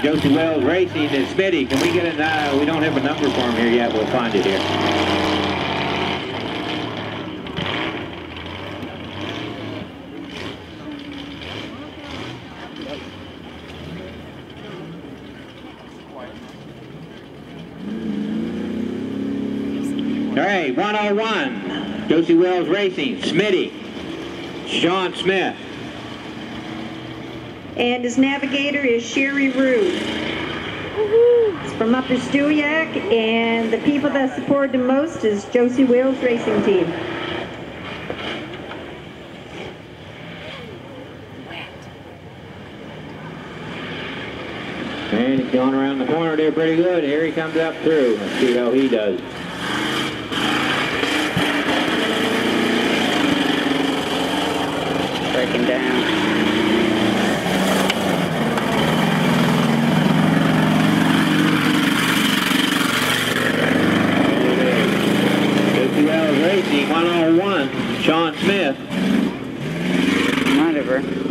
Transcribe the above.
Josie Wells Racing is Smitty. Can we get it? We don't have a number for him here yet. We'll find it here. All right, 101, Josie Wells Racing, Smitty, Sean Smith. And his navigator is Sherry Rue. It's from Upper Stewiacke, and the people that support the most is Josie Wells Racing Team. And he's going around the corner there pretty good. Here he comes up through. Let's see how he does. Breaking down. Josie Wells Racing, 101, Sean Smith. Whatever.